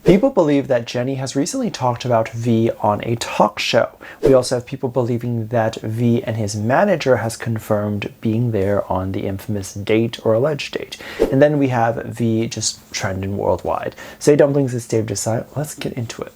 People believe that Jennie has recently talked about V on a talk show. We also have people believing that V and his manager has confirmed being there on the infamous date or alleged date. And then we have V just trending worldwide. Say Dumplings, it's Dave Desai. Let's get into it.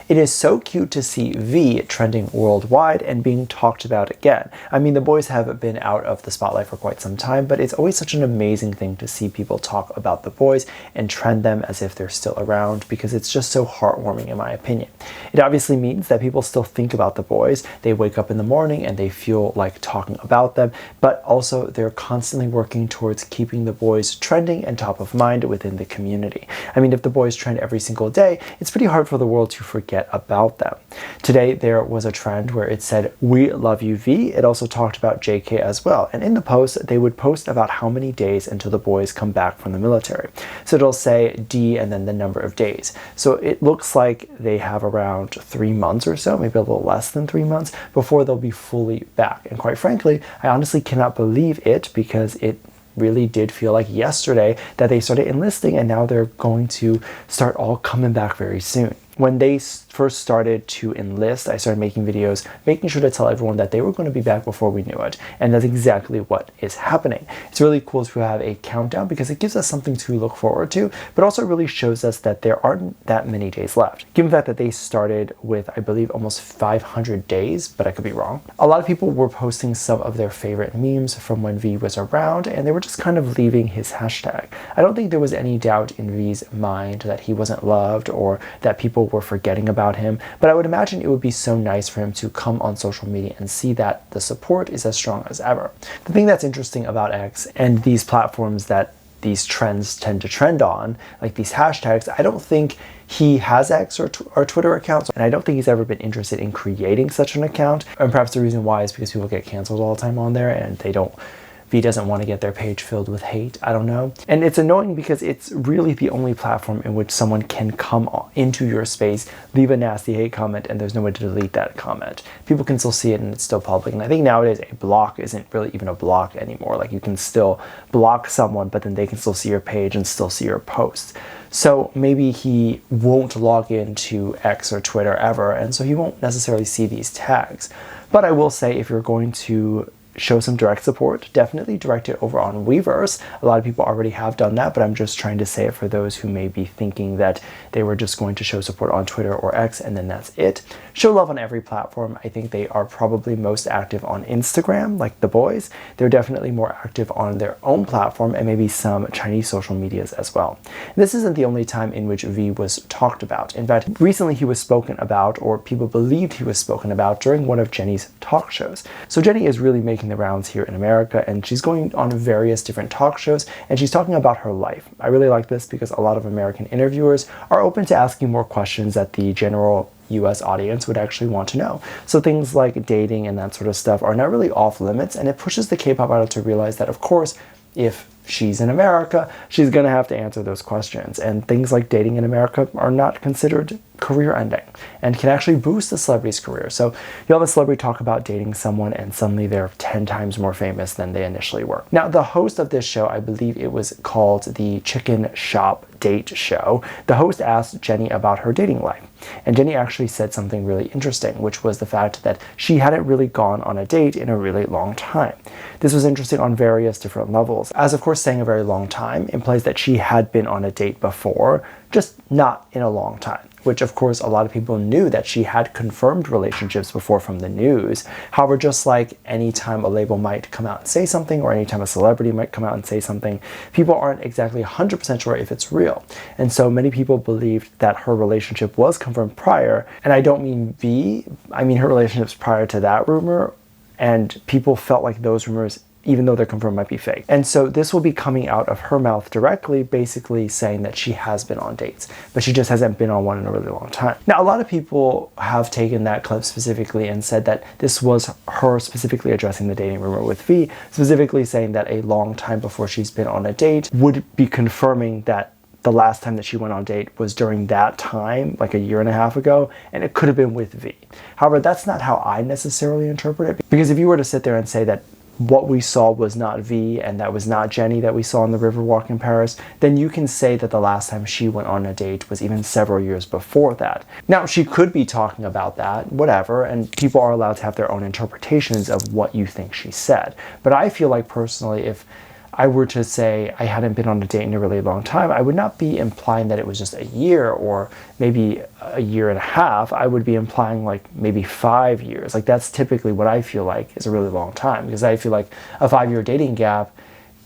It is so cute to see V trending worldwide and being talked about again. I mean, the boys have been out of the spotlight for quite some time, but it's always such an amazing thing to see people talk about the boys and trend them as if they're still around, because it's just so heartwarming in my opinion. It obviously means that people still think about the boys. They wake up in the morning and they feel like talking about them, but also they're constantly working towards keeping the boys trending and top of mind within the community. I mean, if the boys trend every single day, it's pretty hard for the world to forget about them. Today there was a trend where it said, "We love you, V." It also talked about JK as well. And in the post, they would post about how many days until the boys come back from the military. So it'll say D and then the number of days. So it looks like they have around 3 months or so, maybe a little less than 3 months, before they'll be fully back. And quite frankly, I honestly cannot believe it, because it really did feel like yesterday that they started enlisting, and now they're going to start all coming back very soon. When they first started to enlist, I started making videos, making sure to tell everyone that they were going to be back before we knew it. And that's exactly what is happening. It's really cool to have a countdown because it gives us something to look forward to, but also really shows us that there aren't that many days left. Given the fact that they started with, I believe, almost 500 days, but I could be wrong. A lot of people were posting some of their favorite memes from when V was around, and they were just kind of leaving his hashtag. I don't think there was any doubt in V's mind that he wasn't loved or that people were forgetting about him, but I would imagine it would be so nice for him to come on social media and see that the support is as strong as ever. The thing that's interesting about X and these platforms that these trends tend to trend on, like these hashtags, I don't think he has X or Twitter accounts, and I don't think he's ever been interested in creating such an account. And perhaps the reason why is because people get canceled all the time on there, and V doesn't want to get their page filled with hate. I don't know. And it's annoying because it's really the only platform in which someone can come into your space, leave a nasty hate comment, and there's no way to delete that comment. People can still see it and it's still public. And I think nowadays a block isn't really even a block anymore. Like, you can still block someone, but then they can still see your page and still see your posts. So maybe he won't log into X or Twitter ever, and so he won't necessarily see these tags. But I will say, if you're going to show some direct support, definitely direct it over on Weverse. A lot of people already have done that, but I'm just trying to say it for those who may be thinking that they were just going to show support on Twitter or X and then that's it. Show love on every platform. I think they are probably most active on Instagram, like the boys. They're definitely more active on their own platform, and maybe some Chinese social medias as well. And this isn't the only time in which V was talked about. In fact, recently he was spoken about, or people believed he was spoken about, during one of Jennie's talk shows. So Jennie is really making the rounds here in America, and she's going on various different talk shows, and she's talking about her life. I really like this because a lot of American interviewers are open to asking more questions that the general US audience would actually want to know. So things like dating and that sort of stuff are not really off limits, and it pushes the K-pop idol to realize that, of course, if she's in America, she's going to have to answer those questions. And things like dating in America are not considered career ending and can actually boost a celebrity's career. So you'll have a celebrity talk about dating someone and suddenly they're 10 times more famous than they initially were. Now, the host of this show, I believe it was called the Chicken Shop Date Show, the host asked Jennie about her dating life. And Jennie actually said something really interesting, which was the fact that she hadn't really gone on a date in a really long time. This was interesting on various different levels, as of course saying a very long time implies that she had been on a date before, just not in a long time, which of course a lot of people knew that she had confirmed relationships before from the news. However, just like anytime a label might come out and say something, or anytime a celebrity might come out and say something, people aren't exactly 100% sure if it's real. And so many people believed that her relationship was confirmed prior, and I don't mean V, I mean her relationships prior to that rumor, and people felt like those rumors, even though they're confirmed, might be fake. And so this will be coming out of her mouth directly, basically saying that she has been on dates, but she just hasn't been on one in a really long time. Now, a lot of people have taken that clip specifically and said that this was her specifically addressing the dating rumor with V, specifically saying that a long time before she's been on a date would be confirming that the last time that she went on a date was during that time, like a year and a half ago, and it could have been with V. However, that's not how I necessarily interpret it, because if you were to sit there and say that what we saw was not V and that was not Jennie that we saw on the Riverwalk in Paris, then you can say that the last time she went on a date was even several years before that. Now, she could be talking about that, whatever, and people are allowed to have their own interpretations of what you think she said. But I feel like personally, if I were to say I hadn't been on a date in a really long time, I would not be implying that it was just a year or maybe a year and a half. I would be implying like maybe 5 years. Like that's typically what I feel like is a really long time, because I feel like a 5-year dating gap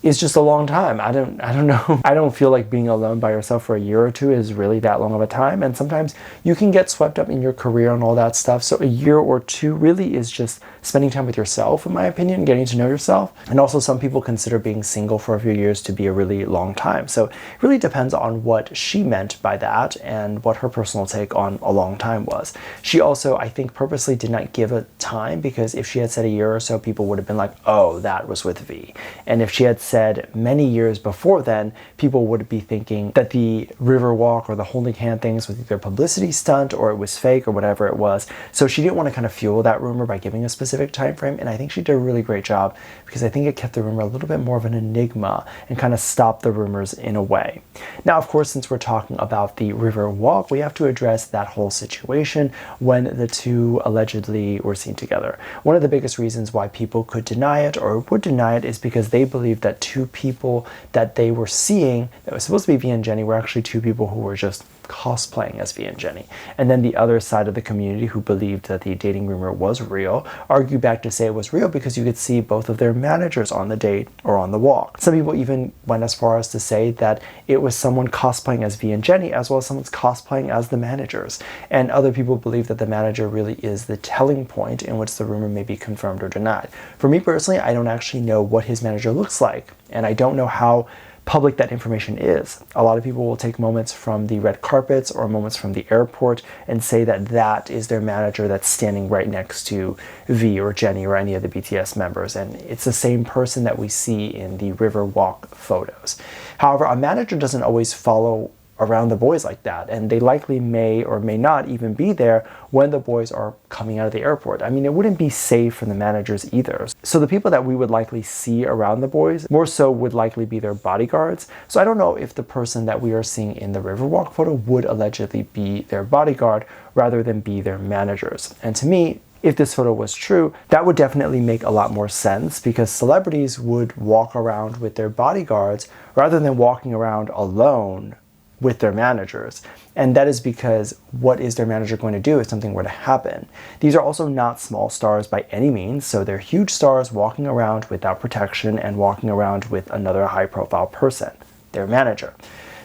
is just a long time. I don't know. I don't feel like being alone by yourself for a year or two is really that long of a time. And sometimes you can get swept up in your career and all that stuff. So a year or two really is just spending time with yourself, in my opinion, getting to know yourself. And also some people consider being single for a few years to be a really long time. So it really depends on what she meant by that and what her personal take on a long time was. She also, I think, purposely did not give a time, because if she had said a year or so, people would have been like, oh, that was with V. And if she had said many years before then, people would be thinking that the Riverwalk or the holding hand things was either a publicity stunt or it was fake or whatever it was. So she didn't want to kind of fuel that rumor by giving a specific time frame, and I think she did a really great job, because I think it kept the rumor a little bit more of an enigma and kind of stopped the rumors in a way. Now, of course, since we're talking about the Riverwalk, we have to address that whole situation when the two allegedly were seen together. One of the biggest reasons why people could deny it or would deny it is because they believed that two people that they were seeing that was supposed to be V and Jennie were actually two people who were just cosplaying as V and Jennie. And then the other side of the community, who believed that the dating rumor was real, argued back to say it was real because you could see both of their managers on the date or on the walk. Some people even went as far as to say that it was someone cosplaying as V and Jennie as well as someone's cosplaying as the managers. And other people believe that the manager really is the telling point in which the rumor may be confirmed or denied. For me personally, I don't actually know what his manager looks like, and I don't know how public that information is. A lot of people will take moments from the red carpets or moments from the airport and say that that is their manager that's standing right next to V or Jennie or any of the BTS members, and it's the same person that we see in the Riverwalk photos. However, a manager doesn't always follow around the boys like that, and they likely may or may not even be there when the boys are coming out of the airport. I mean, it wouldn't be safe for the managers either. So the people that we would likely see around the boys more so would likely be their bodyguards. So I don't know if the person that we are seeing in the Riverwalk photo would allegedly be their bodyguard rather than be their managers. And to me, if this photo was true, that would definitely make a lot more sense, because celebrities would walk around with their bodyguards rather than walking around alone with their managers. And that is because what is their manager going to do if something were to happen? These are also not small stars by any means, so they're huge stars walking around without protection and walking around with another high-profile person, their manager.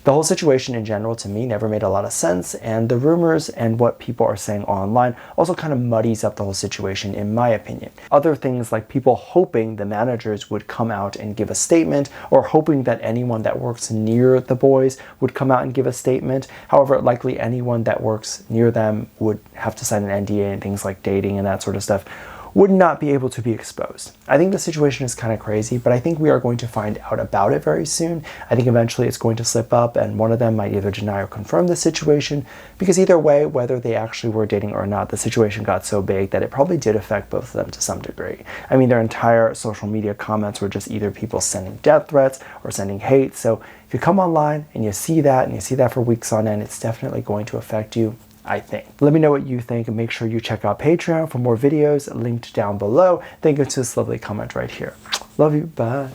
The whole situation in general to me never made a lot of sense, and the rumors and what people are saying online also kind of muddies up the whole situation in my opinion. Other things like people hoping the managers would come out and give a statement, or hoping that anyone that works near the boys would come out and give a statement. However, likely anyone that works near them would have to sign an NDA and things like dating and that sort of stuff would not be able to be exposed. I think the situation is kind of crazy, but I think we are going to find out about it very soon. I think eventually it's going to slip up and one of them might either deny or confirm the situation, because either way, whether they actually were dating or not, the situation got so big that it probably did affect both of them to some degree. I mean, their entire social media comments were just either people sending death threats or sending hate. So if you come online and you see that, and you see that for weeks on end, it's definitely going to affect you, I think. Let me know what you think, and make sure you check out Patreon for more videos linked down below. Thank you to this lovely comment right here. Love you. Bye.